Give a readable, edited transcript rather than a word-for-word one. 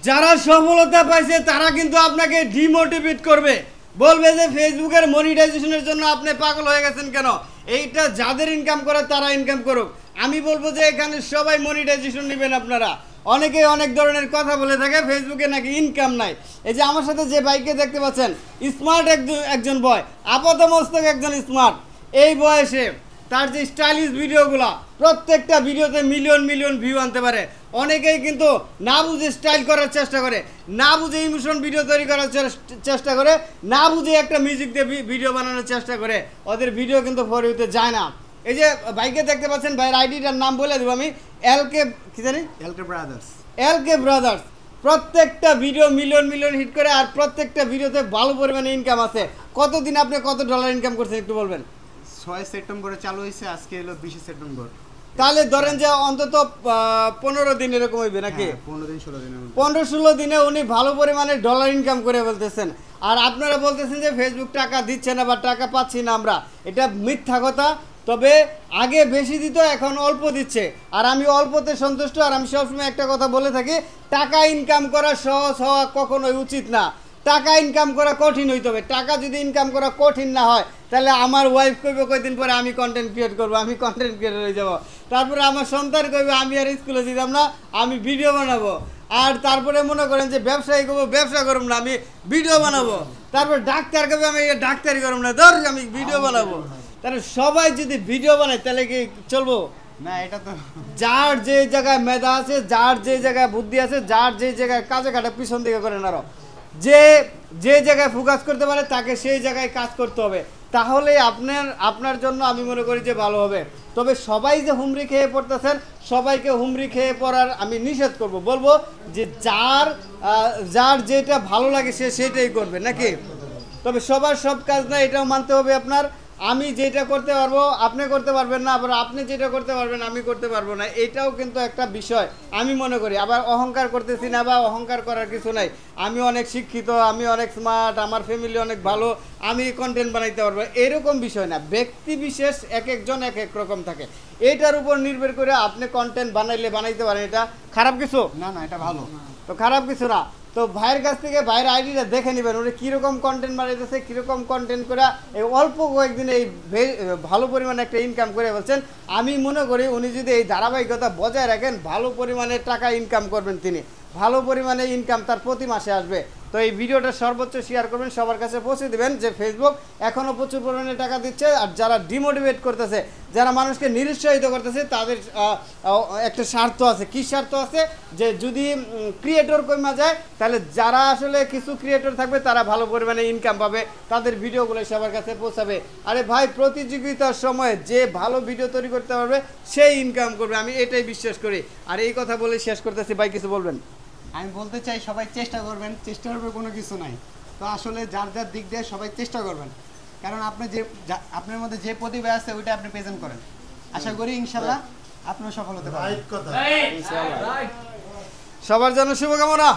যারা সফলতা পাইছে তারা কিন্তু আপনাকে ডিমোটিভেট করবে, বলবে যে ফেসবুকের মনিটাইজেশনের জন্য আপনি পাগল হয়ে গেছেন কেন, এইটা যাদের ইনকাম করে তারা ইনকাম করুক। আমি বলবো যে এখানে সবাই মনিটাইজেশন নেবেন আপনারা। অনেকে অনেক ধরনের কথা বলে থাকে ফেসবুকে নাকি ইনকাম নাই। এই যে আমার সাথে যে বাইকে দেখতে পাচ্ছেন, স্মার্ট একজন বয়, আপাতমস্তক একজন স্মার্ট। এই বয়সে তার যে স্টাইলিশ ভিডিওগুলো, প্রত্যেকটা ভিডিওতে মিলিয়ন মিলিয়ন ভিউ আনতে পারে। অনেকেই কিন্তু না বুঝে স্টাইল করার চেষ্টা করে, না বুঝে ইমোশন ভিডিও তৈরি করার চেষ্টা করে, না বুঝে একটা মিউজিক দিয়ে ভিডিও বানানোর চেষ্টা করে, ওদের ভিডিও কিন্তু ফর ইউতে যায় না। এই যে বাইকে দেখতে পাচ্ছেন, ভাইয়ের আইডিটার নাম বলে দেবো আমি, এলকে কি জানি, এলকে ব্রাদার্স। প্রত্যেকটা ভিডিও মিলিয়ন মিলিয়ন হিট করে, আর প্রত্যেকটা ভিডিওতে ভালো পরিমাণে ইনকাম আছে। কতদিন আপনি কত ডলার ইনকাম করছেন একটু বলবেন? 6 সেপ্টেম্বরে চালু হয়েছে, আজকে হলো 20 সেপ্টেম্বর। তাহলে ধরেন যে অন্তত 15 দিন এরকম হইবে নাকি? 15-16 দিনে উনি ভালো পরিমাণে ডলার ইনকাম করে বলতেছেন। আর আপনারা বলতেছেন যে ফেসবুক টাকা দিচ্ছে না বা টাকা পাচ্ছি না আমরা, এটা মিথ্যা কথা। তবে আগে বেশি দিত, এখন অল্প দিচ্ছে। আর আমি অল্পতে সন্তুষ্ট। আর আমি সবসময় একটা কথা বলে থাকি, টাকা ইনকাম করা সহজ হওয়া কখনোই উচিত না, টাকা ইনকাম করা কঠিন হইতে হবে। টাকা যদি ইনকাম করা কঠিন না হয়, তাহলে আমার ওয়াইফ কইবে কয়েকদিন পরে আমি কন্টেন্ট ক্রিয়েট করবো, আমি কন্টেন্ট ক্রিয়েটর হয়ে যাবো। তারপরে আমার সন্তান কইবে আমি আর স্কুলে যেতাম না, আমি ভিডিও বানাবো। আর তারপরে মনে করেন যে ব্যবসায়ী করবো, ব্যবসা করব না, আমি ভিডিও বানাবো। তারপর ডাক্তার কবে আমি ডাক্তারি করবো না, ধর আমি ভিডিও বানাবো। তাহলে সবাই যদি ভিডিও বানায় তাহলে কি চলবো? না, এটা তো যার যে জায়গায় মেধা আছে, যার যে জায়গায় বুদ্ধি আছে, যার যে জায়গায় কাজে কাটা পিছন দিকে করেন, আরো যে জায়গায় ফোকাস করতে পারে তাকে সেই জায়গায় কাজ করতে হবে। তাহলে আপনার জন্য আমি মনে করি যে ভালো হবে। তবে সবাই যে হুমড়ি খেয়ে পড়তেছেন, সবাইকে হুমড়ি খেয়ে পড়ার আমি নিষেধ করব, বলবো যে যার যেটা ভালো লাগে সে সেটাই করবে নাকি। তবে সবার সব কাজ না, এটাও মানতে হবে আপনার। আমি যেটা করতে পারবো আপনি করতে পারবেন না, আবার আপনি যেটা করতে পারবেন আমি করতে পারবো না, এটাও কিন্তু একটা বিষয় আমি মনে করি। আবার অহংকার করতেছি না, বা অহংকার করার কিছু নাই। আমি অনেক শিক্ষিত, আমি অনেক স্মার্ট, আমার ফ্যামিলি অনেক ভালো, আমি কন্টেন্ট বানাইতে পারবো, এরকম বিষয় না। ব্যক্তি বিশেষ এক একজন এক এক রকম থাকে, এইটার উপর নির্ভর করে আপনি কন্টেন্ট বানাইতে পারেন। এটা খারাপ কিছু না, এটা ভালো। তো খারাপ কিছু না। তো ভাইয়ের কাছ থেকে ভাইয়ের আইডিটা দেখে নেবেন, উনি কীরকম কন্টেন্ট বানাইতেছে, কীরকম কন্টেন্ট করে এই অল্প কয়েকদিনে এই ভালো পরিমাণে একটা ইনকাম করে বলছেন। আমি মনে করি উনি যদি এই ধারাবাহিকতা বজায় রাখেন, ভালো পরিমাণে টাকা ইনকাম করবেন তিনি, ভালো পরিমাণে ইনকাম তার প্রতি মাসে আসবে। তো এই ভিডিওটা সর্বোচ্চ শেয়ার করবেন, সবার কাছে পৌঁছে দেবেন যে ফেসবুক এখনও প্রচুর পরিমাণে টাকা দিচ্ছে। আর যারা ডিমোটিভেট করতেছে, যারা মানুষকে নিরুৎসাহিত করতেছে, তাদের একটা স্বার্থ আছে। কী স্বার্থ আছে? যে যদি ক্রিয়েটর কমে যায়, তাহলে যারা আসলে কিছু ক্রিয়েটর থাকবে তারা ভালো পরিমাণে ইনকাম পাবে, তাদের ভিডিওগুলো সবার কাছে পৌঁছাবে। আরে ভাই, প্রতিযোগিতার সময় যে ভালো ভিডিও তৈরি করতে পারবে সেই ইনকাম করবে, আমি এটাই বিশ্বাস করি। আর এই কথা বলে শেষ করতেছি। ভাই কিছু বলবেন? আমি বলতে চাই সবাই চেষ্টা করবেন, চেষ্টার উপর কোনো কিছু নাই। তো আসলে যার যার দিক দিয়ে সবাই চেষ্টা করবেন, কারণ আপনার মধ্যে যে প্রতিভা আছে ওইটা আপনি প্রেজেন্ট করেন। আশা করি ইনশাল্লাহ আপনিও সফল হতে পারবেন। সবার জন্য শুভকামনা।